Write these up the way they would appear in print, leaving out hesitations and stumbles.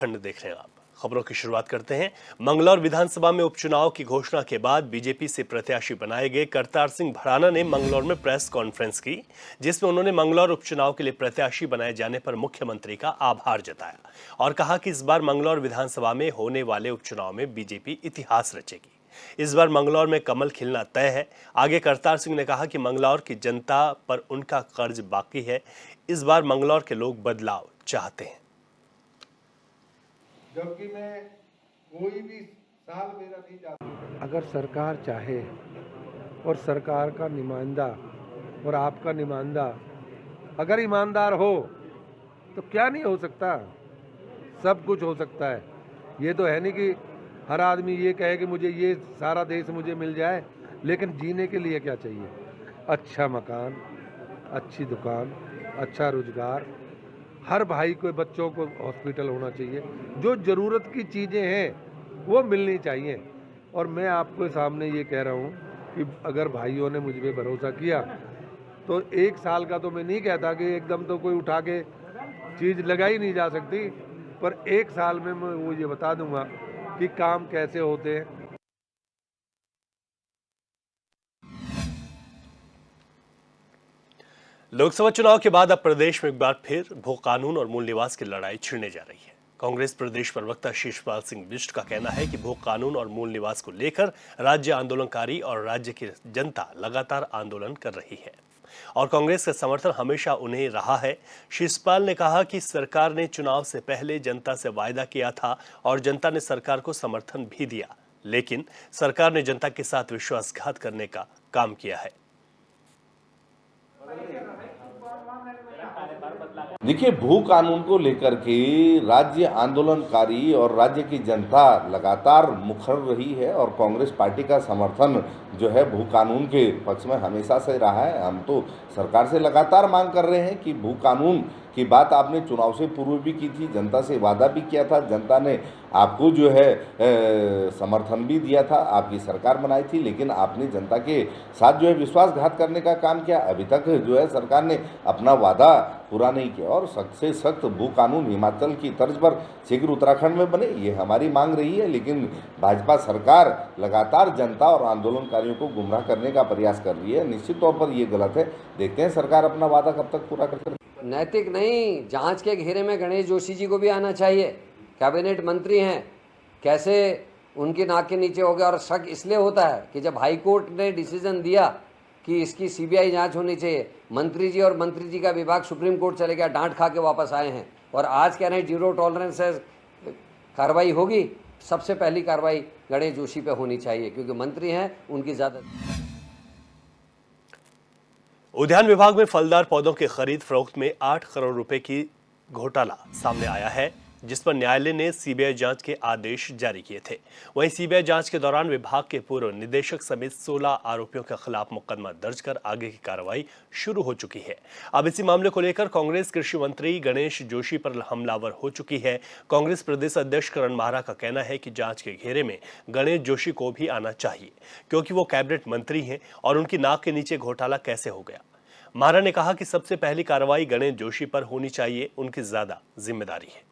खंड देख रहे हैं आप। खबरों की शुरुआत करते हैं। मंगलौर विधानसभा में उपचुनाव की घोषणा के बाद बीजेपी से प्रत्याशी बनाए गए करतार सिंह भड़ाना ने मंगलौर में प्रेस कॉन्फ्रेंस की, जिसमें उन्होंने मंगलौर उपचुनाव के लिए प्रत्याशी बनाए जाने पर मुख्यमंत्री का आभार जताया और कहा कि इस बार मंगलौर विधानसभा में होने वाले उपचुनाव में बीजेपी इतिहास रचेगी। इस बार मंगलौर में कमल खिलना तय है। आगे करतार सिंह ने कहा कि मंगलौर की जनता पर उनका कर्ज बाकी है। इस बार मंगलौर के लोग बदलाव चाहते हैं। जबकि मैं कोई भी साल मेरा नहीं जाता। अगर सरकार चाहे और सरकार का नुमाइंदा और आपका नुमाइंदा अगर ईमानदार हो तो क्या नहीं हो सकता, सब कुछ हो सकता है। ये तो है नहीं कि हर आदमी ये कहे कि मुझे ये सारा देश मुझे मिल जाए, लेकिन जीने के लिए क्या चाहिए? अच्छा मकान, अच्छी दुकान, अच्छा रोजगार, हर भाई को बच्चों को हॉस्पिटल होना चाहिए, जो ज़रूरत की चीज़ें हैं वो मिलनी चाहिए। और मैं आपके सामने ये कह रहा हूँ कि अगर भाइयों ने मुझ पर भरोसा किया तो एक साल का तो मैं नहीं कहता कि एकदम तो कोई उठा के चीज़ लगाई नहीं जा सकती, पर एक साल में मैं वो ये बता दूंगा कि काम कैसे होते हैं। लोकसभा चुनाव के बाद अब प्रदेश में एक बार फिर भू कानून और मूल निवास की लड़ाई छिड़ने जा रही है। कांग्रेस प्रदेश प्रवक्ता शिषपाल सिंह बिष्ट का कहना है कि भू कानून और मूल निवास को लेकर राज्य आंदोलनकारी और राज्य की जनता लगातार आंदोलन कर रही है और कांग्रेस का समर्थन हमेशा उन्हें रहा है। शिषपाल ने कहा कि सरकार ने चुनाव से पहले जनता से वायदा किया था और जनता ने सरकार को समर्थन भी दिया, लेकिन सरकार ने जनता के साथ विश्वासघात करने का काम किया है। देखिए, भू कानून को लेकर के राज्य आंदोलनकारी और राज्य की जनता लगातार मुखर रही है और कांग्रेस पार्टी का समर्थन जो है भू कानून के पक्ष में हमेशा से रहा है। हम तो सरकार से लगातार मांग कर रहे हैं कि भू कानून की बात आपने चुनाव से पूर्व भी की थी, जनता से वादा भी किया था, जनता ने आपको जो है समर्थन भी दिया था, आपकी सरकार बनाई थी, लेकिन आपने जनता के साथ जो है विश्वासघात करने का काम किया। अभी तक जो है सरकार ने अपना वादा पूरा नहीं किया और सख्त से सख्त भू कानून हिमाचल की तर्ज पर शीघ्र उत्तराखंड में बने, ये हमारी मांग रही है। लेकिन भाजपा सरकार लगातार जनता और आंदोलनकारियों को गुमराह करने का प्रयास कर रही है। निश्चित तौर पर ये गलत है। देखते हैं सरकार अपना वादा कब तक पूरा करती है। नैतिक नहीं, जांच के घेरे में गणेश जोशी जी को भी आना चाहिए। कैबिनेट मंत्री हैं, कैसे उनकी नाक के नीचे हो गया? और शक इसलिए होता है कि जब हाई कोर्ट ने डिसीजन दिया कि इसकी सीबीआई जांच होनी चाहिए, मंत्री जी और मंत्री जी का विभाग सुप्रीम कोर्ट चले गया, डांट खा के वापस आए हैं और आज कह रहे हैं जीरो टॉलरेंस है, कार्रवाई होगी। सबसे पहली कार्रवाई गणेश जोशी पे होनी चाहिए क्योंकि मंत्री हैं, उनकी ज़्यादा। उद्यान विभाग में फलदार पौधों की खरीद फरोख्त में 8 करोड़ रुपए की घोटाला सामने आया है, जिस पर न्यायालय ने सीबीआई जांच के आदेश जारी किए थे। वहीं सीबीआई जांच के दौरान विभाग के पूर्व निदेशक समेत 16 आरोपियों के खिलाफ मुकदमा दर्ज कर आगे की कार्रवाई शुरू हो चुकी है। अब इसी मामले को लेकर कांग्रेस कृषि मंत्री गणेश जोशी पर हमलावर हो चुकी है। कांग्रेस प्रदेश अध्यक्ष करण माहरा का कहना है कि जांच के घेरे में गणेश जोशी को भी आना चाहिए, क्योंकि वो कैबिनेट मंत्री हैं और उनकी नाक के नीचे घोटाला कैसे हो गया। माहरा ने कहा कि सबसे पहली कार्रवाई गणेश जोशी पर होनी चाहिए, उनकी ज्यादा जिम्मेदारी है।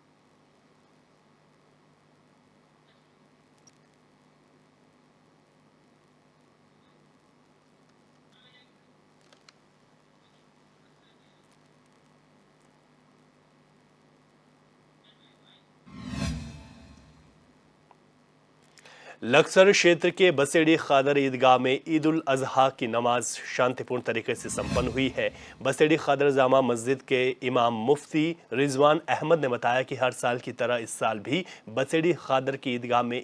लक्सर क्षेत्र के बसेड़ी खादर ईदगाह में ईद उल अजहा की नमाज शांतिपूर्ण तरीके से संपन्न हुई है। बसेड़ी खादर जामा मस्जिद के इमाम मुफ्ती रिजवान अहमद ने बताया कि हर साल की तरह इस साल भी बसेड़ी खादर की ईदगाह में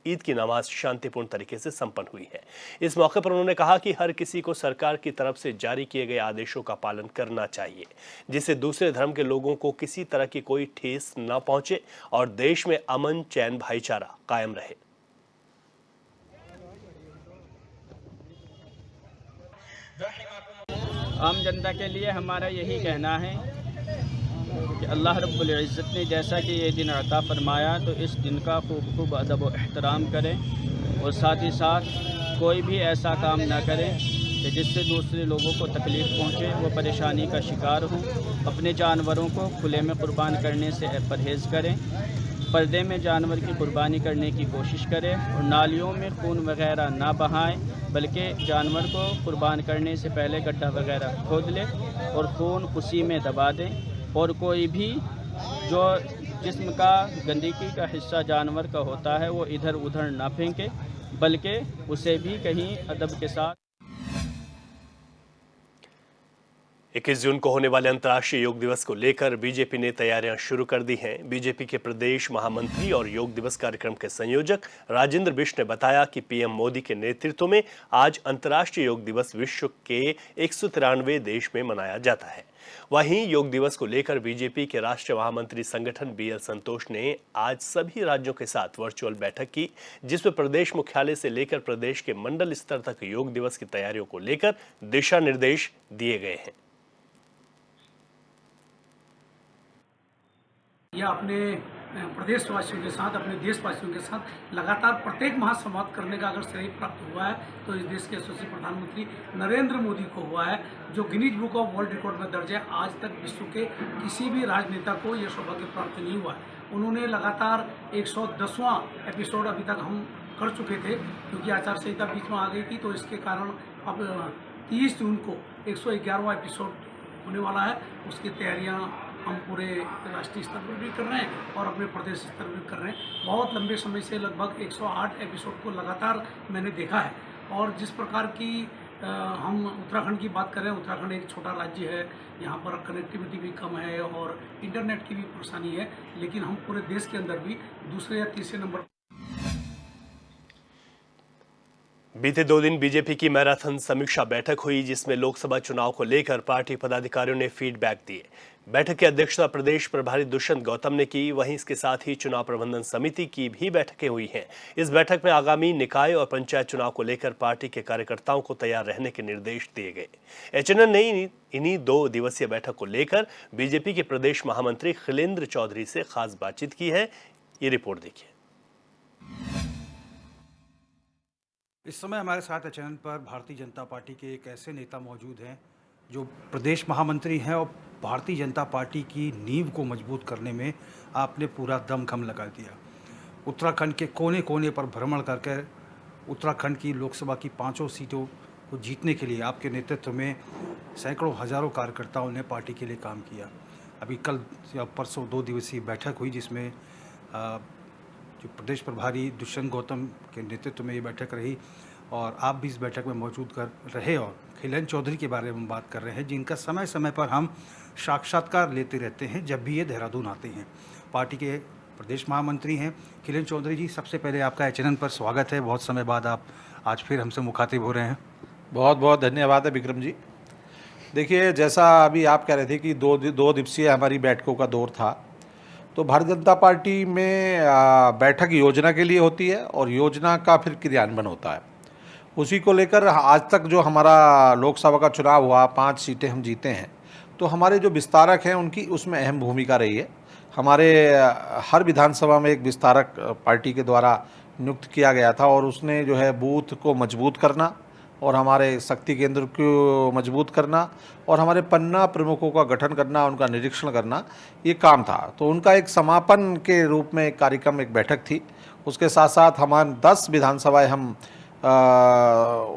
ईद की नमाज शांतिपूर्ण तरीके से संपन्न हुई है। इस मौके पर उन्होंने कहा कि हर किसी को सरकार की तरफ से जारी किए गए आदेशों का पालन करना चाहिए, जिससे दूसरे धर्म के लोगों को किसी तरह की कोई ठेस न पहुंचे और देश में अमन, चैन, भाईचारा कायम रहे। आम जनता के लिए हमारा यही कहना है कि अल्लाह रब्बुल इज़्ज़त ने जैसा कि ये दिन अता फरमाया तो इस दिन का खूब अदब व एहतराम करें और साथ ही साथ कोई भी ऐसा काम ना करें कि जिससे दूसरे लोगों को तकलीफ़ पहुँचे, वो परेशानी का शिकार हों। अपने जानवरों को खुले में कुर्बान करने से परहेज़ करें पर्दे में जानवर की कुर्बानी करने की कोशिश करें और नालियों में खून वगैरह ना बहाएं, बल्कि जानवर को कुर्बान करने से पहले गड्ढा वगैरह खोद लें और खून उसी में दबा दें। और कोई भी जो जिस्म का गंदगी का हिस्सा जानवर का होता है वो इधर उधर ना फेंके, बल्कि उसे भी कहीं अदब के साथ। 21 जून को होने वाले अंतर्राष्ट्रीय योग दिवस को लेकर बीजेपी ने तैयारियां शुरू कर दी हैं। बीजेपी के प्रदेश महामंत्री और योग दिवस कार्यक्रम के संयोजक राजेंद्र बिष्ट ने बताया कि पीएम मोदी के नेतृत्व में आज अंतर्राष्ट्रीय योग दिवस विश्व के 193 देश में मनाया जाता है। वहीं योग दिवस को लेकर बीजेपी के राष्ट्रीय महामंत्री संगठन बीएल संतोष ने आज सभी राज्यों के साथ वर्चुअल बैठक की, जिसमें प्रदेश मुख्यालय से लेकर प्रदेश के मंडल स्तर तक योग दिवस की तैयारियों को लेकर दिशा निर्देश दिए गए हैं। या अपने प्रदेशवासियों के साथ, अपने देशवासियों के साथ लगातार प्रत्येक माह संवाद करने का अगर श्रेय प्राप्त हुआ है तो इस देश के यशस्वी प्रधानमंत्री नरेंद्र मोदी को हुआ है, जो Guinness book of world record में दर्ज है। आज तक विश्व के किसी भी राजनेता को यह सौभाग्य प्राप्त नहीं हुआ है। उन्होंने लगातार 110वां एपिसोड अभी तक हम कर चुके थे, क्योंकि आचार संहिता बीच में आ गई थी, तो इसके कारण अब 30 जून को 111वां एपिसोड होने वाला है। उसकी तैयारियां हम पूरे राष्ट्रीय स्तर पर भी कर रहे हैं और अपने प्रदेश स्तर पर भी कर रहे हैं। बहुत लंबे समय से लगभग 108 एपिसोड को लगातार मैंने देखा है। और जिस प्रकार की हम उत्तराखंड की बात करें, उत्तराखंड एक छोटा राज्य है, यहाँ पर कनेक्टिविटी भी कम है और इंटरनेट की भी परेशानी है, लेकिन हम पूरे देश के अंदर भी दूसरे या तीसरे नंबर। बीते 2 दिन बीजेपी की मैराथन समीक्षा बैठक हुई, जिसमें लोकसभा चुनाव को लेकर पार्टी पदाधिकारियों ने फीडबैक दिए। बैठक की अध्यक्षता प्रदेश प्रभारी दुष्यंत गौतम ने की। वहीं इसके साथ ही चुनाव प्रबंधन समिति की भी बैठकें हुई हैं। इस बैठक में आगामी निकाय और पंचायत चुनाव को लेकर पार्टी के कार्यकर्ताओं को तैयार रहने के निर्देश दिए गए। एचएनएन ने इन्हीं 2 दिवसीय बैठक को लेकर बीजेपी के प्रदेश महामंत्री खिलेंद्र चौधरी से खास बातचीत की है। ये रिपोर्ट देखिए। इस समय हमारे साथ एचएनएन पर भारतीय जनता पार्टी के एक ऐसे नेता मौजूद हैं जो प्रदेश महामंत्री हैं और भारतीय जनता पार्टी की नींव को मजबूत करने में आपने पूरा दमखम लगा दिया। उत्तराखंड के कोने कोने पर भ्रमण करके उत्तराखंड की लोकसभा की 5 सीटों को जीतने के लिए आपके नेतृत्व में सैकड़ों हजारों कार्यकर्ताओं ने पार्टी के लिए काम किया। अभी कल या परसों 2 दिवसीय बैठक हुई, जिसमें जो प्रदेश प्रभारी दुष्यंत गौतम के नेतृत्व में ये बैठक रही और आप भी इस बैठक में मौजूद कर रहे। और खिलेंद्र चौधरी के बारे में बात कर रहे हैं, जिनका समय समय पर हम साक्षात्कार लेते रहते हैं जब भी ये देहरादून आते हैं। पार्टी के प्रदेश महामंत्री हैं खिलेंद्र चौधरी जी। सबसे पहले आपका एचएनएन पर स्वागत है। बहुत समय बाद आप आज फिर हमसे मुखातिब हो रहे हैं। बहुत बहुत धन्यवाद है विक्रम जी। देखिए, जैसा अभी आप कह रहे थे कि 2 दिवसीय हमारी बैठकों का दौर था, तो भारतीय जनता पार्टी में बैठक योजना के लिए होती है और योजना का फिर क्रियान्वयन होता है। उसी को लेकर आज तक जो हमारा लोकसभा का चुनाव हुआ, 5 सीटें हम जीते हैं, तो हमारे जो विस्तारक हैं उनकी उसमें अहम भूमिका रही है। हमारे हर विधानसभा में एक विस्तारक पार्टी के द्वारा नियुक्त किया गया था और उसने जो है बूथ को मजबूत करना और हमारे शक्ति केंद्र को मजबूत करना और हमारे पन्ना प्रमुखों का गठन करना, उनका निरीक्षण करना, ये काम था। तो उनका एक समापन के रूप में एक कार्यक्रम, एक बैठक थी। उसके साथ साथ हमारे 10 विधानसभाएं हम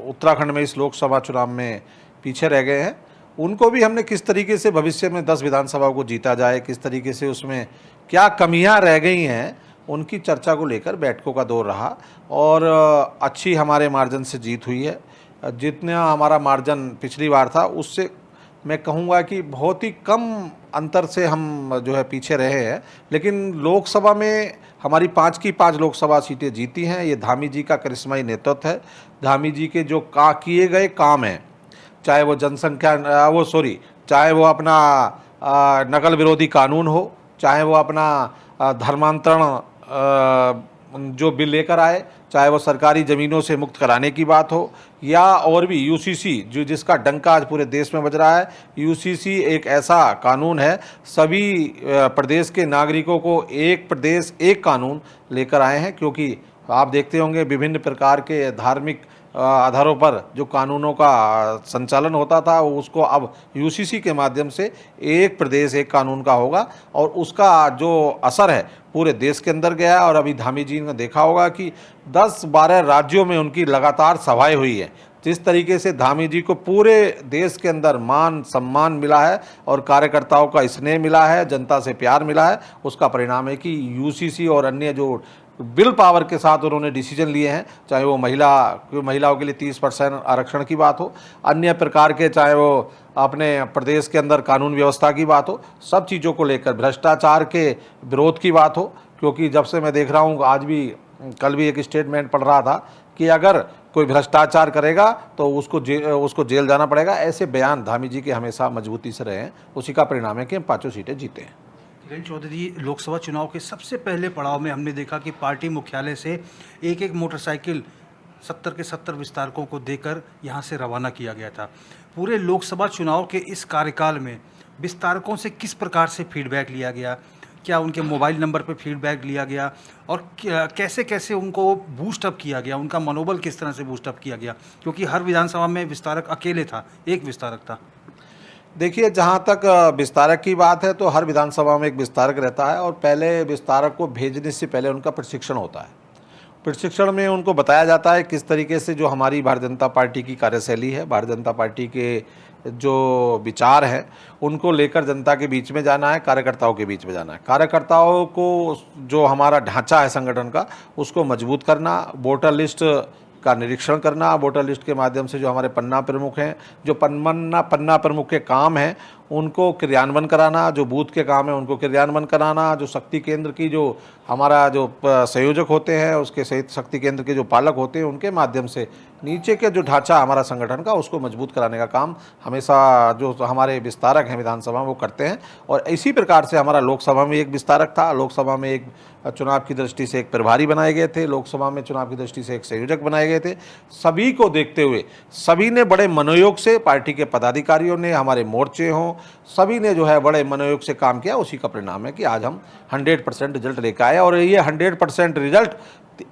उत्तराखंड में इस लोकसभा चुनाव में पीछे रह गए हैं। उनको भी हमने किस तरीके से भविष्य में 10 विधानसभाओं को जीता जाए, किस तरीके से उसमें क्या कमियां रह गई हैं, उनकी चर्चा को लेकर बैठकों का दौर रहा और अच्छी हमारे मार्जिन से जीत हुई है। जितना हमारा मार्जिन पिछली बार था उससे मैं कहूँगा कि बहुत ही कम अंतर से हम जो है पीछे रहे हैं, लेकिन लोकसभा में हमारी 5 की 5 लोकसभा सीटें जीती हैं। ये धामी जी का करिश्माई नेतृत्व है। धामी जी के जो किए गए काम हैं, चाहे वो चाहे वो अपना नकल विरोधी कानून हो, चाहे वो अपना धर्मांतरण जो बिल लेकर आए, चाहे वो सरकारी ज़मीनों से मुक्त कराने की बात हो, या और भी यूसीसी जो जिसका डंका आज पूरे देश में बज रहा है। यूसीसी एक ऐसा कानून है, सभी प्रदेश के नागरिकों को एक प्रदेश एक कानून लेकर आए हैं, क्योंकि आप देखते होंगे विभिन्न प्रकार के धार्मिक आधारों पर जो कानूनों का संचालन होता था उसको अब यूसीसी के माध्यम से एक प्रदेश एक कानून का होगा और उसका जो असर है पूरे देश के अंदर गया है। और अभी धामी जी ने देखा होगा कि 10-12 राज्यों में उनकी लगातार सभाएं हुई है। जिस तरीके से धामी जी को पूरे देश के अंदर मान सम्मान मिला है और कार्यकर्ताओं का स्नेह मिला है, जनता से प्यार मिला है, उसका परिणाम है कि यूसीसी और अन्य जो बिल पावर के साथ उन्होंने डिसीजन लिए हैं, चाहे वो महिलाओं के लिए 30% आरक्षण की बात हो, अन्य प्रकार के चाहे वो अपने प्रदेश के अंदर कानून व्यवस्था की बात हो, सब चीज़ों को लेकर भ्रष्टाचार के विरोध की बात हो। क्योंकि जब से मैं देख रहा हूँ, आज भी कल भी एक स्टेटमेंट पढ़ रहा था कि अगर कोई भ्रष्टाचार करेगा तो उसको जेल जाना पड़ेगा। ऐसे बयान धामी जी के हमेशा मजबूती से रहे हैं, उसी का परिणाम है कि हम 5 सीटें जीते हैं। किरण चौधरी, लोकसभा चुनाव के सबसे पहले पड़ाव में हमने देखा कि पार्टी मुख्यालय से एक मोटरसाइकिल 70 के 70 विस्तारकों को देकर यहां से रवाना किया गया था। पूरे लोकसभा चुनाव के इस कार्यकाल में विस्तारकों से किस प्रकार से फीडबैक लिया गया? क्या उनके मोबाइल नंबर पर फीडबैक लिया गया और कैसे कैसे उनको बूस्टअप किया गया, उनका मनोबल किस तरह से बूस्टअप किया गया? क्योंकि हर विधानसभा में विस्तारक अकेले था, एक विस्तारक था। देखिए, जहाँ तक विस्तारक की बात है तो हर विधानसभा में एक विस्तारक रहता है और पहले विस्तारक को भेजने से पहले उनका प्रशिक्षण होता है। प्रशिक्षण में उनको बताया जाता है किस तरीके से जो हमारी भारतीय जनता पार्टी की कार्यशैली है, भारतीय जनता पार्टी के जो विचार हैं उनको लेकर जनता के बीच में जाना है, कार्यकर्ताओं के बीच में जाना है। कार्यकर्ताओं को जो हमारा ढांचा है संगठन का उसको मजबूत करना, वोटर लिस्ट का निरीक्षण करना, वोटर लिस्ट के माध्यम से जो हमारे पन्ना प्रमुख हैं, जो पन्ना प्रमुख के काम हैं उनको क्रियान्वयन कराना, जो बूथ के काम है उनको क्रियान्वयन कराना, जो शक्ति केंद्र की जो हमारा जो संयोजक होते हैं उसके सहित शक्ति केंद्र के जो पालक होते हैं उनके माध्यम से नीचे के जो ढांचा हमारा संगठन का उसको मजबूत कराने का काम हमेशा जो हमारे विस्तारक हैं विधानसभा में वो करते हैं। और इसी प्रकार से हमारा लोकसभा में एक विस्तारक था, लोकसभा में एक चुनाव की दृष्टि से एक प्रभारी बनाए गए थे, लोकसभा में चुनाव की दृष्टि से एक संयोजक बनाए गए थे। सभी को देखते हुए सभी ने बड़े मनोयोग से, पार्टी के पदाधिकारियों ने, हमारे मोर्चे हों, सभी ने जो है बड़े मनोयोग से काम किया। उसी का परिणाम है कि आज हम 100% रिजल्ट लेकर आए और ये 100% रिजल्ट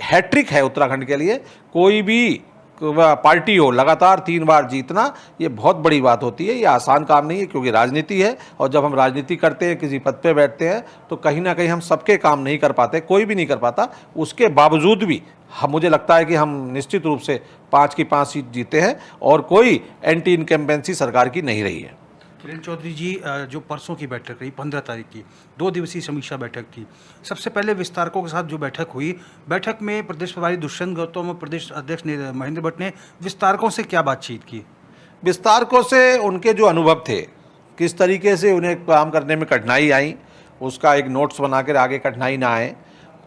हैट्रिक है उत्तराखंड के लिए। कोई भी पार्टी हो लगातार 3 बार जीतना ये बहुत बड़ी बात होती है, ये आसान काम नहीं है क्योंकि राजनीति है और जब हम राजनीति करते हैं, किसी पद पे बैठते हैं तो कहीं ना कहीं हम सबके काम नहीं कर पाते, कोई भी नहीं कर पाता। उसके बावजूद भी मुझे लगता है कि हम निश्चित रूप से 5 की 5 सीट जीते हैं और कोई एंटी इनकम्बेंसी सरकार की नहीं रही है। किरण चौधरी जी, जो परसों की बैठक रही 15 तारीख की 2 दिवसीय समीक्षा बैठक थी, सबसे पहले विस्तारकों के साथ जो बैठक हुई, बैठक में प्रदेश प्रभारी दुष्यंत गौतम और प्रदेश अध्यक्ष महेंद्र भट्ट ने विस्तारकों से क्या बातचीत की? विस्तारकों से उनके जो अनुभव थे, किस तरीके से उन्हें काम करने में कठिनाई आई, उसका एक नोट्स बनाकर आगे कठिनाई ना आए,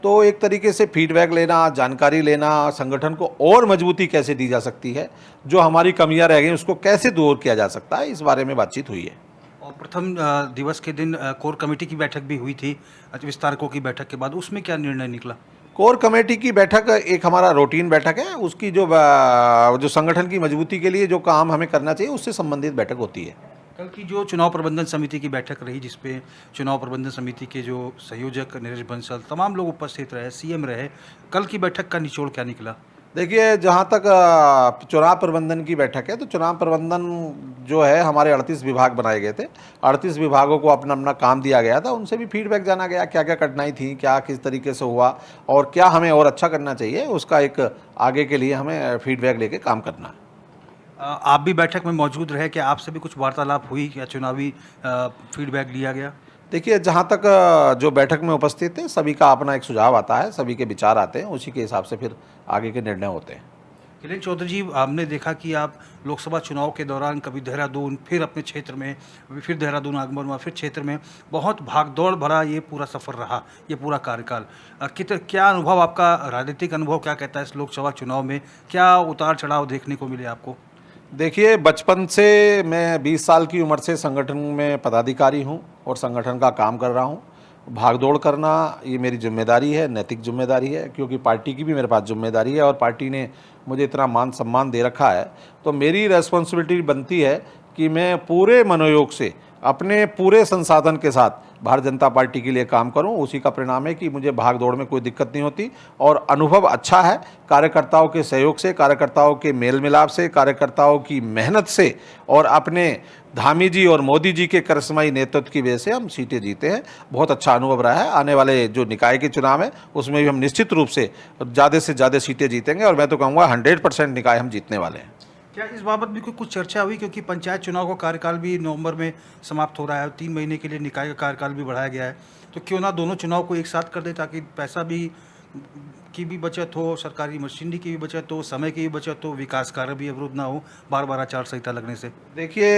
तो एक तरीके से फीडबैक लेना, जानकारी लेना, संगठन को और मजबूती कैसे दी जा सकती है, जो हमारी कमियां रह गई उसको कैसे दूर किया जा सकता है, इस बारे में बातचीत हुई है। और प्रथम दिवस के दिन कोर कमेटी की बैठक भी हुई थी विस्तारकों की बैठक के बाद, उसमें क्या निर्णय निकला? कोर कमेटी की बैठक एक हमारा रूटीन बैठक है, उसकी जो संगठन की मजबूती के लिए जो काम हमें करना चाहिए उससे संबंधित बैठक होती है। कल की जो चुनाव प्रबंधन समिति की बैठक रही जिसपे चुनाव प्रबंधन समिति के जो संयोजक नरेश बंसल तमाम लोग उपस्थित रहे, सीएम रहे, कल की बैठक का निचोड़ क्या निकला? देखिए, जहाँ तक चुनाव प्रबंधन की बैठक है तो चुनाव प्रबंधन जो है हमारे 38 विभाग बनाए गए थे, 38 विभागों को अपना अपना काम दिया गया था, उनसे भी फीडबैक जाना गया, क्या क्या कठिनाई थी, क्या किस तरीके से हुआ और क्या हमें और अच्छा करना चाहिए, उसका एक आगे के लिए हमें फीडबैक लेके काम करना है। आप भी बैठक में मौजूद रहे, क्या आपसे भी कुछ वार्तालाप हुई या चुनावी फीडबैक लिया गया? देखिए, जहाँ तक जो बैठक में उपस्थित थे सभी का अपना एक सुझाव आता है, सभी के विचार आते हैं, उसी के हिसाब से फिर आगे के निर्णय होते हैं। किरण चौधरी जी, हमने देखा कि आप लोकसभा चुनाव के दौरान कभी देहरादून, फिर अपने क्षेत्र में, फिर देहरादून आगमन हुआ, फिर क्षेत्र में, बहुत भागदौड़ भरा ये पूरा सफ़र रहा, ये पूरा कार्यकाल। क्या अनुभव आपका, राजनीतिक अनुभव क्या कहता है इस लोकसभा चुनाव में, क्या उतार चढ़ाव देखने को मिले आपको? देखिए, बचपन से मैं 20 साल की उम्र से संगठन में पदाधिकारी हूं और संगठन का काम कर रहा हूं। भागदौड़ करना ये मेरी जिम्मेदारी है, नैतिक जिम्मेदारी है, क्योंकि पार्टी की भी मेरे पास जिम्मेदारी है और पार्टी ने मुझे इतना मान सम्मान दे रखा है, तो मेरी रेस्पॉन्सिबिलिटी बनती है कि मैं पूरे मनोयोग से अपने पूरे संसाधन के साथ भारतीय जनता पार्टी के लिए काम करूं। उसी का परिणाम है कि मुझे भाग दौड़ में कोई दिक्कत नहीं होती और अनुभव अच्छा है। कार्यकर्ताओं के सहयोग से, कार्यकर्ताओं के मेल मिलाप से, कार्यकर्ताओं की मेहनत से और अपने धामी जी और मोदी जी के करिश्माई नेतृत्व की वजह से हम सीटें जीते हैं। बहुत अच्छा अनुभव रहा है। आने वाले जो निकाय के चुनाव है उसमें भी हम निश्चित रूप से ज़्यादा सीटें जीतेंगे और मैं तो कहूँगा 100% निकाय हम जीतने वाले हैं। क्या इस बाबत भी कुछ चर्चा हुई, क्योंकि पंचायत चुनाव का कार्यकाल भी नवंबर में समाप्त हो रहा है और 3 महीने के लिए निकाय का कार्यकाल भी बढ़ाया गया है, तो क्यों ना दोनों चुनाव को एक साथ कर दे ताकि पैसा की भी बचत हो, सरकारी मशीनरी की भी बचत हो, समय की भी बचत हो, विकास कार्य भी अवरुद्ध ना हो बार आचार संहिता लगने से। देखिए,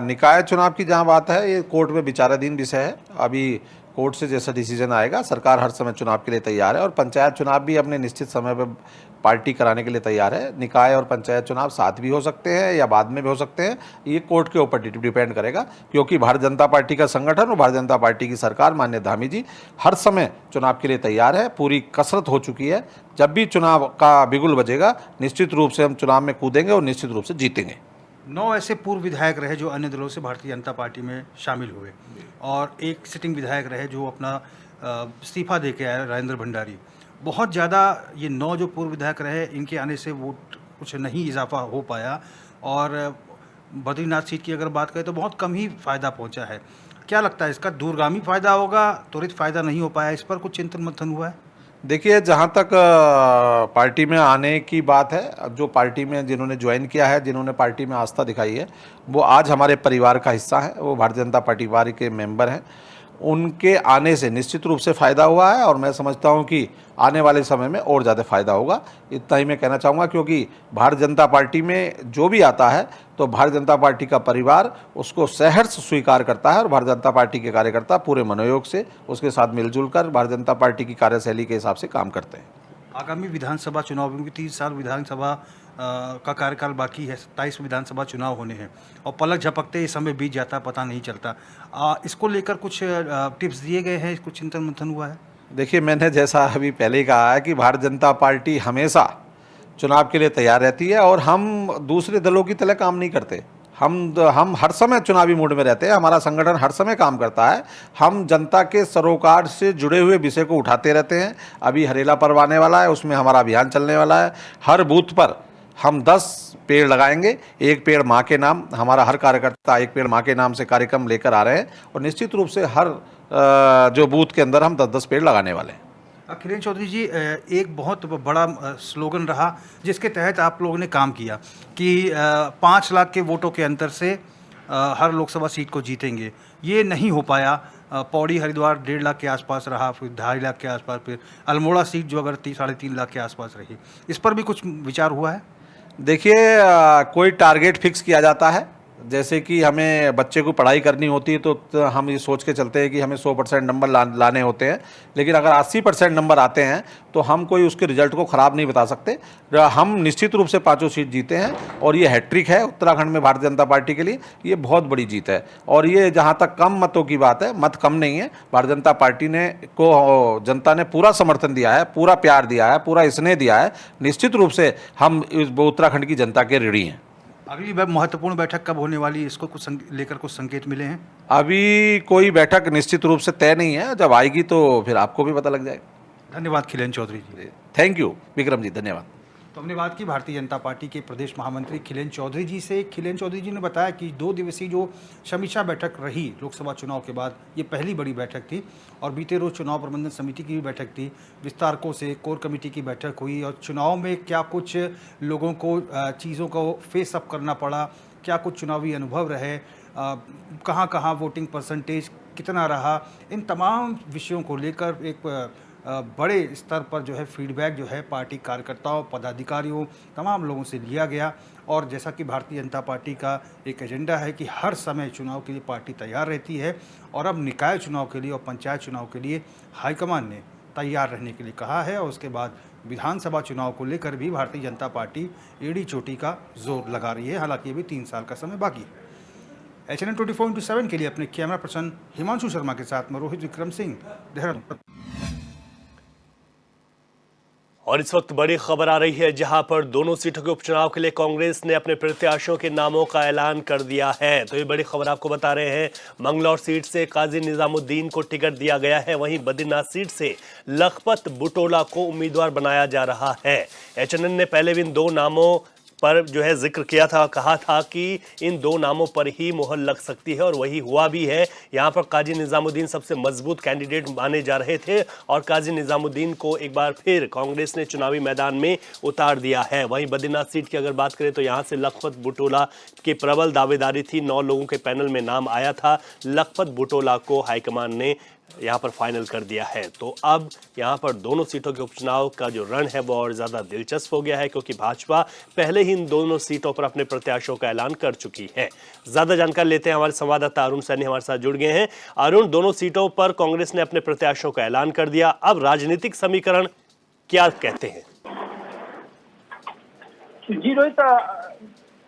निकाय चुनाव की जहाँ बात है ये कोर्ट में विचाराधीन विषय है। अभी कोर्ट से जैसा डिसीजन आएगा, सरकार हर समय चुनाव के लिए तैयार है और पंचायत चुनाव भी अपने निश्चित समय पर पार्टी कराने के लिए तैयार है। निकाय और पंचायत चुनाव साथ भी हो सकते हैं या बाद में भी हो सकते हैं, ये कोर्ट के ऊपर डिपेंड करेगा, क्योंकि भारतीय जनता पार्टी का संगठन और भारतीय जनता पार्टी की सरकार माननीय धामी जी हर समय चुनाव के लिए तैयार है। पूरी कसरत हो चुकी है। जब भी चुनाव का बिगुल बजेगा निश्चित रूप से हम चुनाव में कूदेंगे और निश्चित रूप से जीतेंगे। 9 ऐसे पूर्व विधायक रहे जो अन्य दलों से भारतीय जनता पार्टी में शामिल हुए और एक सिटिंग विधायक रहे जो अपना इस्तीफा दे के आए, राजेंद्र भंडारी। बहुत ज़्यादा ये 9 जो पूर्व विधायक रहे इनके आने से वोट कुछ नहीं इजाफा हो पाया और बद्रीनाथ सीट की अगर बात करें तो बहुत कम ही फ़ायदा पहुंचा है। क्या लगता है इसका दूरगामी फ़ायदा होगा, त्वरित फ़ायदा नहीं हो पाया, इस पर कुछ चिंतन मंथन हुआ है? देखिए, जहाँ तक पार्टी में आने की बात है, जो पार्टी में जिन्होंने ज्वाइन किया है, जिन्होंने पार्टी में आस्था दिखाई है, वो आज हमारे परिवार का हिस्सा है, वो भारतीय जनता पार्टी परिवार के मेंबर हैं। उनके आने से निश्चित रूप से फ़ायदा हुआ है और मैं समझता हूं कि आने वाले समय में और ज़्यादा फ़ायदा होगा। इतना ही मैं कहना चाहूँगा, क्योंकि भारतीय जनता पार्टी में जो भी आता है तो भारतीय जनता पार्टी का परिवार उसको सहर्ष स्वीकार करता है और भारतीय जनता पार्टी के कार्यकर्ता पूरे मनोयोग से उसके साथ मिलजुल कर भारतीय जनता पार्टी की कार्यशैली के हिसाब से काम करते हैं। आगामी विधानसभा चुनाव में 3 साल विधानसभा का कार्यकाल बाकी है, 27 विधानसभा चुनाव होने हैं और पलक झपकते ये समय बीत जाता, पता नहीं चलता। इसको लेकर कुछ टिप्स दिए गए हैं, कुछ चिंतन मंथन हुआ है? देखिए, मैंने जैसा अभी पहले ही कहा है कि भारतीय जनता पार्टी हमेशा चुनाव के लिए तैयार रहती है और हम दूसरे दलों की तरह काम नहीं करते। हम हर समय चुनावी मूड में रहते हैं। हमारा संगठन हर समय काम करता है। हम जनता के सरोकार से जुड़े हुए विषय को उठाते रहते हैं। अभी हरेला पर्व आने वाला है, उसमें हमारा अभियान चलने वाला है। हर बूथ पर हम 10 पेड़ लगाएंगे, 1 पेड़ माँ के नाम। हमारा हर कार्यकर्ता 1 पेड़ माँ के नाम से कार्यक्रम लेकर आ रहे हैं और निश्चित रूप से हर जो बूथ के अंदर हम 10-10 पेड़ लगाने वाले हैं। खिलेन चौधरी जी, एक बहुत बड़ा स्लोगन रहा जिसके तहत आप लोगों ने काम किया कि 5 लाख के वोटों के अंतर से हर लोकसभा सीट को जीतेंगे। ये नहीं हो पाया। पौड़ी हरिद्वार 1.5 लाख के आसपास रहा, फिर 2.5 लाख के आसपास, फिर अल्मोड़ा सीट जो अगर 3-3.5 लाख के आसपास रही। इस पर भी कुछ विचार हुआ है? देखिए, कोई टारगेट फिक्स किया जाता है। जैसे कि हमें बच्चे को पढ़ाई करनी होती है तो हम ये सोच के चलते हैं कि हमें 100% नंबर लाने होते हैं, लेकिन अगर 80% नंबर आते हैं तो हम कोई उसके रिजल्ट को ख़राब नहीं बता सकते। हम निश्चित रूप से 5 सीट जीते हैं और ये हैट्रिक है उत्तराखंड में भारतीय जनता पार्टी के लिए। ये बहुत बड़ी जीत है और ये जहाँ तक कम मतों की बात है, मत कम नहीं है। भारतीय जनता पार्टी को जनता ने पूरा समर्थन दिया है, पूरा प्यार दिया है, पूरा स्नेह दिया है। निश्चित रूप से हम उत्तराखंड की जनता के ऋणी हैं। अगली महत्वपूर्ण बैठक कब होने वाली, इसको कुछ लेकर कुछ संकेत मिले हैं? अभी कोई बैठक निश्चित रूप से तय नहीं है। जब आएगी तो फिर आपको भी पता लग जाएगा। धन्यवाद खिलेन चौधरी जी। थैंक यू विक्रम जी, धन्यवाद। तो हमने बात की भारतीय जनता पार्टी के प्रदेश महामंत्री खिलेन चौधरी जी से। खिलेन चौधरी जी ने बताया कि 2 दिवसीय जो समीक्षा बैठक रही लोकसभा चुनाव के बाद, ये पहली बड़ी बैठक थी और बीते रोज चुनाव प्रबंधन समिति की भी बैठक थी। विस्तारकों से कोर कमेटी की बैठक हुई और चुनाव में क्या कुछ लोगों को चीज़ों को फेस अप करना पड़ा, क्या कुछ चुनावी अनुभव रहे, कहाँ कहाँ वोटिंग परसेंटेज कितना रहा, इन तमाम विषयों को लेकर एक बड़े स्तर पर जो है फीडबैक जो है पार्टी कार्यकर्ताओं, पदाधिकारियों, तमाम लोगों से लिया गया। और जैसा कि भारतीय जनता पार्टी का एक एजेंडा है कि हर समय चुनाव के लिए पार्टी तैयार रहती है और अब निकाय चुनाव के लिए और पंचायत चुनाव के लिए हाईकमान ने तैयार रहने के लिए कहा है। और उसके बाद विधानसभा चुनाव को लेकर भी भारतीय जनता पार्टी एड़ी चोटी का जोर लगा रही है। हालांकि अभी 3 साल का समय बाकी है। HNN 24/7 के लिए अपने कैमरा पर्सन हिमांशु शर्मा के साथ मैं रोहित विक्रम सिंह, देहरादून। और इस वक्त बड़ी खबर आ रही है, जहां पर दोनों सीटों के उपचुनाव के लिए कांग्रेस ने अपने प्रत्याशियों के नामों का ऐलान कर दिया है। तो ये बड़ी खबर आपको बता रहे हैं। मंगलौर सीट से काजी निजामुद्दीन को टिकट दिया गया है, वहीं बद्रीनाथ सीट से लखपत बुटोला को उम्मीदवार बनाया जा रहा है। एचएनएन ने पहले भी इन दो नामों पर जो है जिक्र किया था, कहा था कि इन दो नामों पर ही मुहर लग सकती है और वही हुआ भी है। यहां पर काजी निजामुद्दीन सबसे मजबूत कैंडिडेट माने जा रहे थे और काजी निजामुद्दीन को एक बार फिर कांग्रेस ने चुनावी मैदान में उतार दिया है। वहीं बद्रीनाथ सीट की अगर बात करें तो यहां से लखपत बुटोला की प्रबल दावेदारी थी। 9 लोगों के पैनल में नाम आया था। लखपत बुटोला को हाईकमान ने यहां पर फाइनल कर दिया है। तो अब यहां पर दोनों सीटों के उपचुनाव का जो रण है वो और ज्यादा दिलचस्प हो गया है, क्योंकि भाजपा पहले ही इन दोनों सीटों पर अपने प्रत्याशियों का ऐलान कर चुकी है। ज्यादा जानकारी लेते हैं, हमारे संवाददाता अरुण सैनी हमारे साथ जुड़ गए हैं। अरुण, दोनों सीटों पर कांग्रेस ने अपने प्रत्याशियों का ऐलान कर दिया, अब राजनीतिक समीकरण क्या कहते हैं? जी रोहित,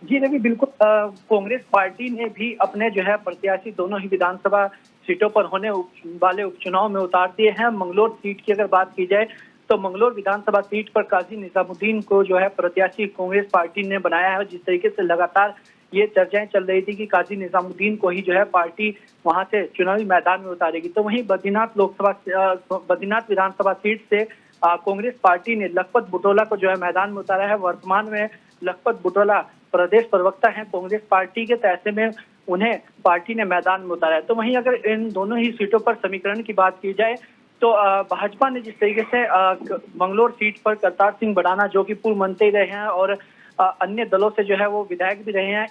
जी रवि, बिल्कुल कांग्रेस पार्टी ने भी अपने जो है प्रत्याशी दोनों ही विधानसभा सीटों पर होने वाले उपचुनाव में उतार दिए हैं। मंगलौर सीट की अगर बात की जाए तो मंगलौर विधानसभा सीट पर काजी निजामुद्दीन को जो है प्रत्याशी कांग्रेस पार्टी ने बनाया है। जिस तरीके से लगातार ये चर्चाएं चल रही थी कि काजी निजामुद्दीन को ही जो है पार्टी वहां से चुनावी मैदान में उतारेगी, तो वहीं बद्रीनाथ विधानसभा सीट से कांग्रेस पार्टी ने लखपत बुटोला को जो है मैदान में उतारा है। वर्तमान में लखपत बुटोला प्रदेश प्रवक्ता हैं कांग्रेस पार्टी के, तो ऐसे में उन्हें पार्टी ने मैदान में उतारा है। तो वहीं अगर इन दोनों ही सीटों पर समीकरण की बात की जाए तो भाजपा ने जिस तरीके से मंगलौर सीट पर करतार सिंह बड़ाना, जो कि पूर्व मंत्री रहे हैं और अन्य दलों से जो है वो विधायक भी रहे हैं,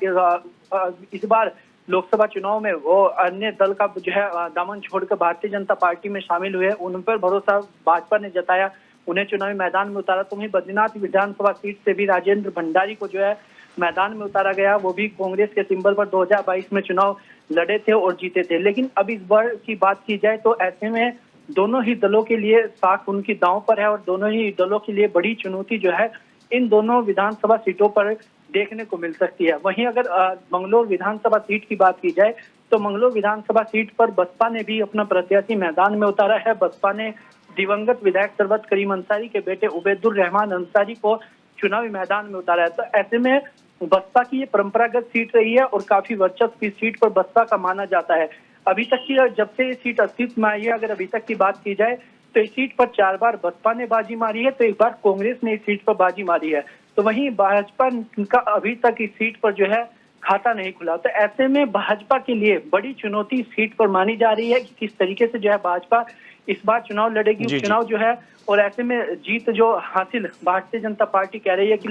इस बार लोकसभा चुनाव में वो अन्य दल का जो है दामन छोड़कर भारतीय जनता पार्टी में शामिल हुए, उन पर भरोसा भाजपा ने जताया, उन्हें चुनावी मैदान में उतारा। तो वहीं बद्रीनाथ विधानसभा सीट से भी राजेंद्र भंडारी को जो है मैदान में उतारा गया। वो भी कांग्रेस के सिंबल पर 2022 में चुनाव लड़े थे और जीते थे। लेकिन अब इस बार की बात की जाए तो ऐसे में दोनों ही दलों के लिए साख उनकी दांव पर है और दोनों ही दलों के लिए बड़ी चुनौती जो है इन दोनों विधानसभा सीटों पर देखने को मिल सकती है। वहीं अगर मंगलौर विधानसभा सीट की बात की जाए तो मंगलौर विधानसभा सीट पर बसपा ने भी अपना प्रत्याशी मैदान में उतारा है। बसपा ने दिवंगत विधायक सरवत करीम अंसारी के बेटे उबैदुर रहमान अंसारी को चुनावी मैदान में उतारा है। तो ऐसे में बसपा की ये परंपरागत सीट रही है और काफी वर्चस्व इस सीट पर बसपा का माना जाता है। अभी तक की जब से ये सीट अस्तित्व में आई है, अगर अभी तक की बात की जाए तो इस सीट पर 4 बार बसपा ने बाजी मारी है, तो एक बार कांग्रेस ने इस सीट पर बाजी मारी है। तो वहीं भाजपा का अभी तक इस सीट पर जो है खाता नहीं खुला। तो ऐसे में भाजपा के लिए बड़ी चुनौती इस सीट पर मानी जा रही है कि किस तरीके से जो है भाजपा इस बार चुनाव लड़ेगी, उपचुनाव जो है, और ऐसे में जीत जो हासिल भारतीय जनता पार्टी कह रही है कि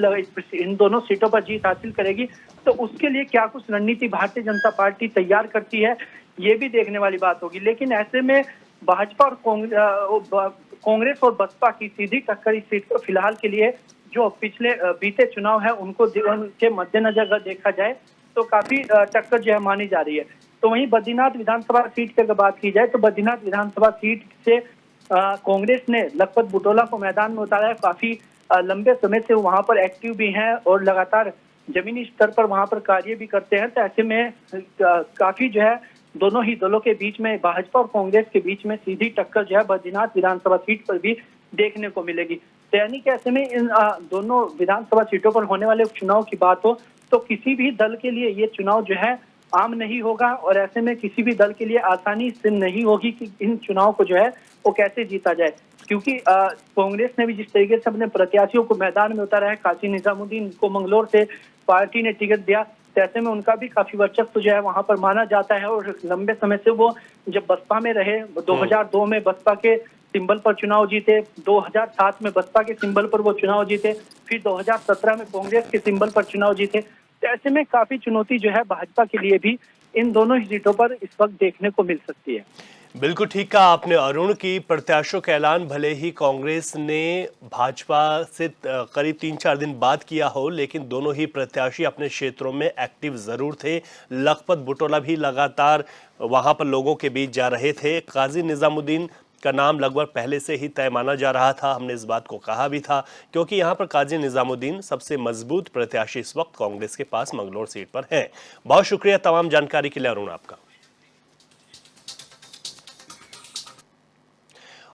इन दोनों सीटों पर जीत हासिल करेगी, तो उसके लिए क्या कुछ रणनीति भारतीय जनता पार्टी तैयार करती है, ये भी देखने वाली बात होगी। लेकिन ऐसे में भाजपा और कांग्रेस और बसपा की सीधी टक्कर इस सीट पर फिलहाल के लिए जो पिछले बीते चुनाव है उनको के मद्देनजर अगर देखा जाए तो काफी टक्कर जो है मानी जा रही है। तो वहीं बद्रीनाथ विधानसभा सीट की अगर बात की जाए तो बद्रीनाथ विधानसभा सीट से कांग्रेस ने लखपत बुटोला को मैदान में उतारा है। काफी लंबे समय से वहां पर एक्टिव भी हैं और लगातार जमीनी स्तर पर वहां पर कार्य भी करते हैं। तो ऐसे में काफी जो है दोनों ही दलों के बीच में, भाजपा और कांग्रेस के बीच में सीधी टक्कर जो है बद्रीनाथ विधानसभा सीट पर भी देखने को मिलेगी। तो यानी कि ऐसे में इन दोनों विधानसभा सीटों पर होने वाले उपचुनाव की बात हो तो किसी भी दल के लिए ये चुनाव जो है आम नहीं होगा और ऐसे में किसी भी दल के लिए आसानी से नहीं होगी कि इन चुनाव को जो है वो कैसे जीता जाए, क्योंकि कांग्रेस ने भी जिस तरीके से अपने प्रत्याशियों को मैदान में उतारा है, काजी निजामुद्दीन को मंगलौर से पार्टी ने टिकट दिया, तो ऐसे में उनका भी काफी वर्चस्व जो है वहां पर माना जाता है। और लंबे समय से वो जब बसपा में रहे, 2002 में बसपा के सिंबल पर चुनाव जीते, 2007 में बसपा के सिंबल पर वो चुनाव जीते, फिर 2017 में कांग्रेस के सिंबल पर चुनाव जीते। तो ऐसे में काफी चुनौती जो है भाजपा के लिए भी इन दोनों ही सीटों पर इस वक्त देखने को मिल सकती है। बिल्कुल ठीक कहा आपने अरुण की प्रत्याशियों का ऐलान भले ही कांग्रेस ने भाजपा से करीब 3-4 दिन बाद किया हो, लेकिन दोनों ही प्रत्याशी अपने क्षेत्रों में एक्टिव जरूर थे। लखपत बुटोला भी लगातार वहां पर लोगों के बीच जा रहे थे। काजी निजामुद्दीन का नाम लगभग पहले से ही तय माना जा रहा था, हमने इस बात को कहा भी था, क्योंकि यहां पर काजी निजामुद्दीन सबसे मजबूत प्रत्याशी इस वक्त कांग्रेस के पास मंगलौर सीट पर हैं। बहुत शुक्रिया तमाम जानकारी के लिए अरुण आपका।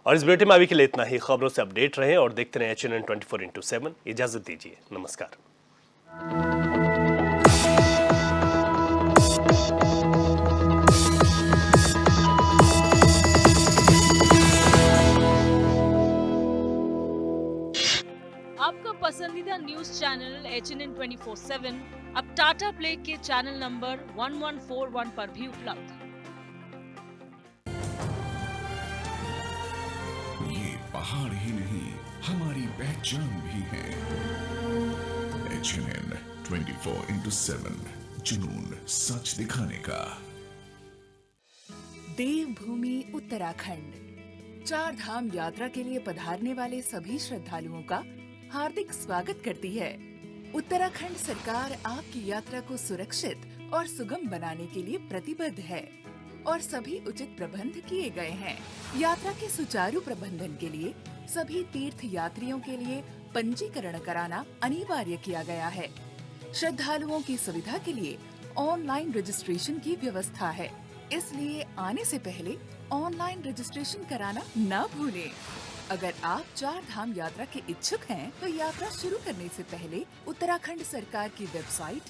और इस बुलेटिन में अभी के लिए इतना ही। खबरों से अपडेट रहें और देखते रहें HNN 24/7। इजाजत दीजिए, नमस्कार। आपका पसंदीदा न्यूज चैनल HNN 24/7 अब टाटा प्ले के चैनल नंबर 1141 पर भी उपलब्ध है। ये पहाड़ ही नहीं, हमारी पहचान भी है। HNN 24/7, जुनून सच दिखाने का। देवभूमि उत्तराखंड चार धाम यात्रा के लिए पधारने वाले सभी श्रद्धालुओं का हार्दिक स्वागत करती है। उत्तराखंड सरकार आपकी यात्रा को सुरक्षित और सुगम बनाने के लिए प्रतिबद्ध है और सभी उचित प्रबंध किए गए हैं। यात्रा के सुचारू प्रबंधन के लिए सभी तीर्थ यात्रियों के लिए पंजीकरण कराना अनिवार्य किया गया है। श्रद्धालुओं की सुविधा के लिए ऑनलाइन रजिस्ट्रेशन की व्यवस्था है, इसलिए आने से पहले ऑनलाइन रजिस्ट्रेशन कराना न भूलें। अगर आप चार धाम यात्रा के इच्छुक हैं, तो यात्रा शुरू करने से पहले उत्तराखंड सरकार की वेबसाइट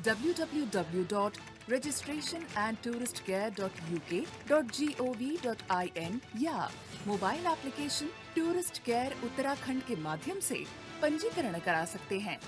www.registration&touristcare.uk.gov.in या mobile application tourist care Uttarakhand के माध्यम से पंजीकरण करा सकते हैं।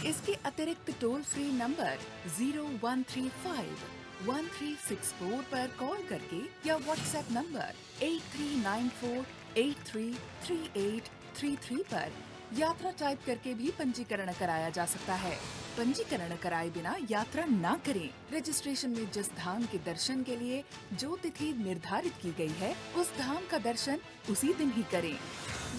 इसके अतिरिक्त टोल फ्री नंबर 0135-1364 पर कॉल करके या व्हाट्सएप नंबर 8394833833 पर यात्रा टाइप करके भी पंजीकरण कराया जा सकता है। पंजीकरण कराए बिना यात्रा न करें। रजिस्ट्रेशन में जिस धाम के दर्शन के लिए जो तिथि निर्धारित की गई है, उस धाम का दर्शन उसी दिन ही करें।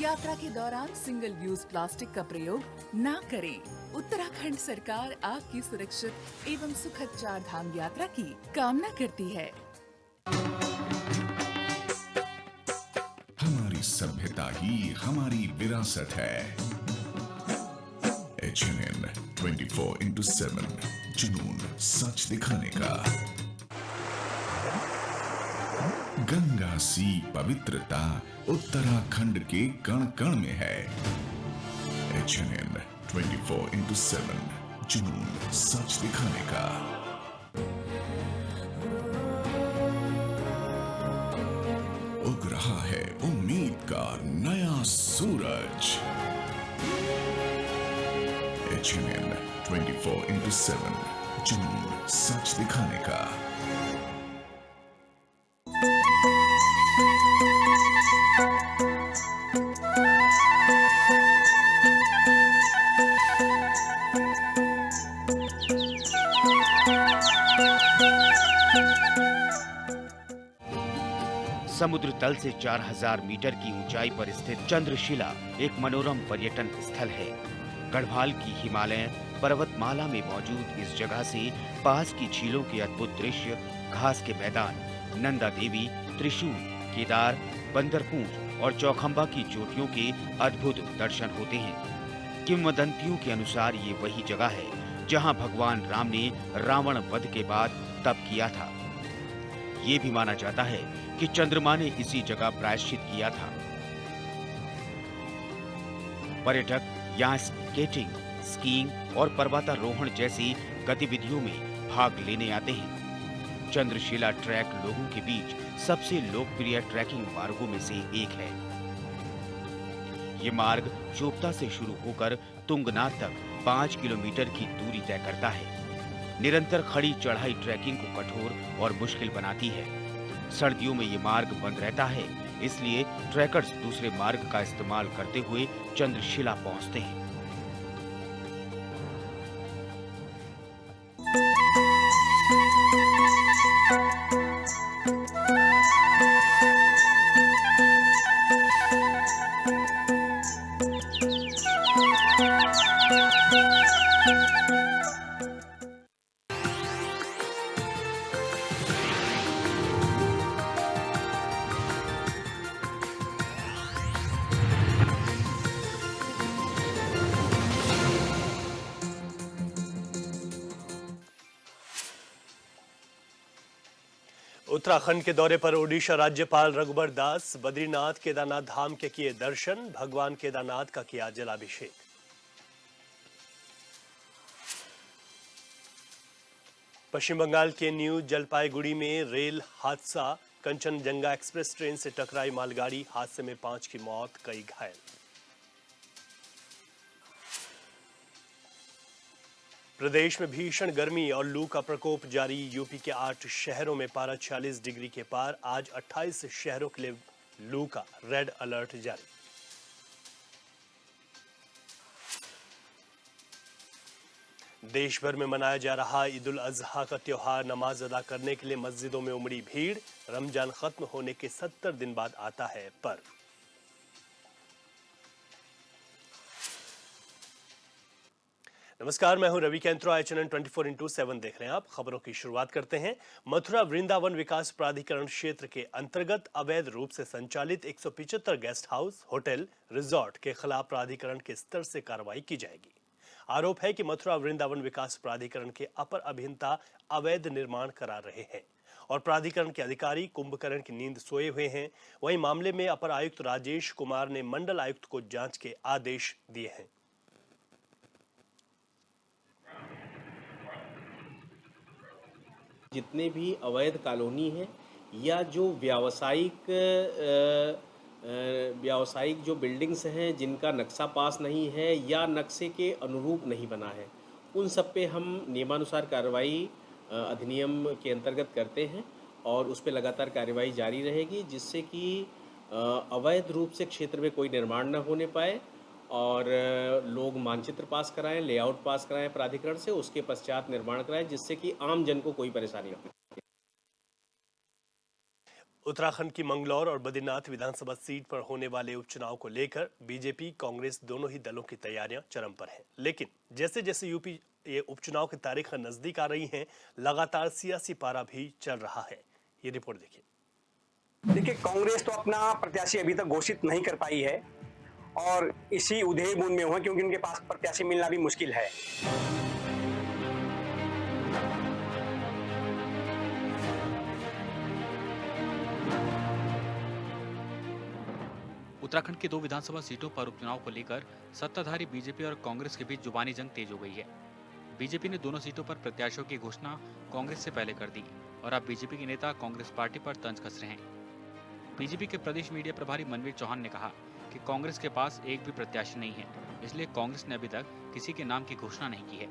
यात्रा के दौरान सिंगल यूज प्लास्टिक का प्रयोग न करें। उत्तराखंड सरकार आपकी सुरक्षित एवं सुखद चार धाम यात्रा की कामना करती है। हमारी सभ्यता ही हमारी विरासत है। HNN 24/7, जुनून सच दिखाने का। गंगा सी पवित्रता उत्तराखंड के कण कण में है। HNN 24/7, जुनून सच दिखाने का। उग रहा है उम्मीद का नया सूरज। HNN 24/7, जुनून सच दिखाने का। समुद्र तल से 4000 मीटर की ऊंचाई पर स्थित चंद्रशिला एक मनोरम पर्यटन स्थल है। गढ़वाल की हिमालय पर्वतमाला में मौजूद इस जगह से पास की झीलों के अद्भुत दृश्य, घास के मैदान, नंदा देवी, त्रिशूल, केदार, बंदरपूंछ और चौखंबा की चोटियों के अद्भुत दर्शन होते हैं। किंवदंतियों के अनुसार ये वही जगह है जहां भगवान राम ने रावण वध के बाद तप किया था। ये भी माना जाता है कि चंद्रमा ने इसी जगह प्रायश्चित किया था। पर्यटक यहाँ स्केटिंग, स्कीइंग और पर्वतारोहण जैसी गतिविधियों में भाग लेने आते हैं। चंद्रशिला ट्रैक लोगों के बीच सबसे लोकप्रिय ट्रैकिंग मार्गों में से एक है। ये मार्ग चोपता से शुरू होकर तुंगनाथ तक 5 किलोमीटर की दूरी तय करता है। निरंतर खड़ी चढ़ाई ट्रैकिंग को कठोर और मुश्किल बनाती है। सर्दियों में ये मार्ग बंद रहता है, इसलिए ट्रैकर्स दूसरे मार्ग का इस्तेमाल करते हुए चंद्रशिला पहुंचते हैं। उत्तराखंड के दौरे पर ओडिशा राज्यपाल रघुबर दास बद्रीनाथ केदारनाथ धाम के किए दर्शन, भगवान केदारनाथ का किया जलाभिषेक। पश्चिम बंगाल के न्यू जलपाईगुड़ी में रेल हादसा, कंचनजंगा एक्सप्रेस ट्रेन से टकराई मालगाड़ी, हादसे में 5 की मौत, कई घायल। प्रदेश में भीषण गर्मी और लू का प्रकोप जारी, यूपी के 8 शहरों में पारा 46 डिग्री के पार, आज 28 शहरों के लिए लू का रेड अलर्ट जारी। देश भर में मनाया जा रहा ईद उल अजहा का त्योहार, नमाज अदा करने के लिए मस्जिदों में उमड़ी भीड़, रमजान खत्म होने के 70 दिन बाद आता है पर्व। नमस्कार, मैं हूं रवि कैंत्रो, एचएनएन 24x7 देख रहे हैं आप। खबरों की शुरुआत करते हैं। मथुरा वृंदावन विकास प्राधिकरण क्षेत्र के अंतर्गत अवैध रूप से संचालित 175 गेस्ट हाउस, होटल, रिजॉर्ट के खिलाफ प्राधिकरण के स्तर से कार्रवाई की जाएगी। आरोप है कि मथुरा वृंदावन विकास प्राधिकरण के अपर अभियंता अवैध निर्माण करा रहे हैं और प्राधिकरण के अधिकारी कुंभकर्ण की नींद सोए हुए हैं। वहीं मामले में अपर आयुक्त राजेश कुमार ने मंडल आयुक्त को जांच के आदेश दिए हैं। जितने भी अवैध कॉलोनी हैं या जो व्यावसायिक जो बिल्डिंग्स हैं जिनका नक्शा पास नहीं है या नक्शे के अनुरूप नहीं बना है, उन सब पे हम नियमानुसार कार्रवाई अधिनियम के अंतर्गत करते हैं और उस पे लगातार कार्रवाई जारी रहेगी, जिससे कि अवैध रूप से क्षेत्र में कोई निर्माण न होने पाए और लोग मानचित्र पास कराएं, लेआउट पास कराएं प्राधिकरण से, उसके पश्चात निर्माण कराएं, जिससे कि आम जन को कोई परेशानी न हो। उत्तराखंड की मंगलौर और बद्रीनाथ विधानसभा सीट पर होने वाले उपचुनाव को लेकर बीजेपी, कांग्रेस दोनों ही दलों की तैयारियां चरम पर हैं। लेकिन जैसे जैसे यूपी ये उपचुनाव की तारीख नजदीक आ रही हैं, लगातार सियासी पारा भी चल रहा है। ये रिपोर्ट देखिए, कांग्रेस तो अपना प्रत्याशी अभी तक घोषित नहीं कर पाई है और इसी उधेड़-बुन में हुआ, क्योंकि उनके पास प्रत्याशी मिलना भी मुश्किल है। उत्तराखंड की 2 विधानसभा सीटों पर उपचुनाव को लेकर सत्ताधारी बीजेपी और कांग्रेस के बीच जुबानी जंग तेज हो गई है। बीजेपी ने दोनों सीटों पर प्रत्याशियों की घोषणा कांग्रेस से पहले कर दी और अब बीजेपी के नेता कांग्रेस पार्टी पर तंज कस रहे हैं। बीजेपी के प्रदेश मीडिया प्रभारी मनवीर चौहान ने कहा कि कांग्रेस के पास एक भी प्रत्याशी नहीं है, इसलिए कांग्रेस ने अभी तक किसी के नाम की घोषणा नहीं की है।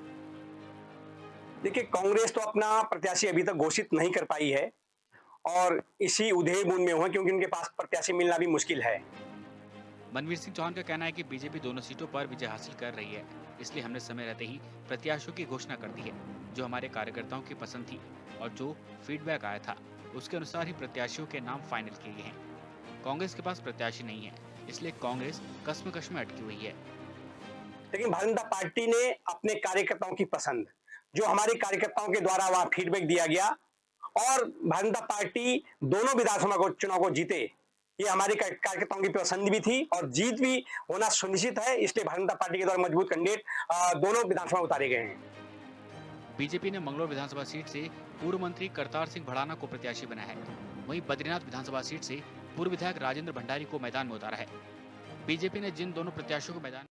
देखिए, कांग्रेस तो अपना प्रत्याशी अभी तक घोषित नहीं कर पाई है और इसी उधेड़-बुन में हुआ, क्योंकि उनके पास प्रत्याशी मिलना भी मुश्किल है। मनवीर सिंह चौहान का कहना है कि बीजेपी दोनों सीटों पर विजय हासिल कर रही है, इसलिए हमने समय रहते ही प्रत्याशियों की घोषणा कर दी है। जो हमारे कार्यकर्ताओं की पसंद थी और जो फीडबैक आया था, उसके अनुसार ही प्रत्याशियों के नाम फाइनल किए गए हैं। कांग्रेस के पास प्रत्याशी नहीं है, इसलिए कांग्रेस कश्मकश में अटकी हुई है। लेकिन भारतीय जनता पार्टी ने अपने कार्यकर्ताओं की पसंद, जो हमारे कार्यकर्ताओं के द्वारा वहां फीडबैक दिया गया और भारतीय जनता पार्टी दोनों विधानसभा चुनाव को जीते, ये हमारे कार्यकर्ताओं की पसंद भी थी और जीत भी होना सुनिश्चित है। इसलिए भारतीय जनता पार्टी के द्वारा मजबूत कैंडिडेट दोनों विधानसभा उतारे गए हैं। बीजेपी ने मंगलौर विधानसभा सीट से पूर्व मंत्री करतार सिंह भड़ाना को प्रत्याशी बनाया है। वहीं बद्रीनाथ विधानसभा सीट से पूर्व विधायक राजेंद्र भंडारी को मैदान में उतारा है। बीजेपी ने जिन दोनों प्रत्याशियों को मैदान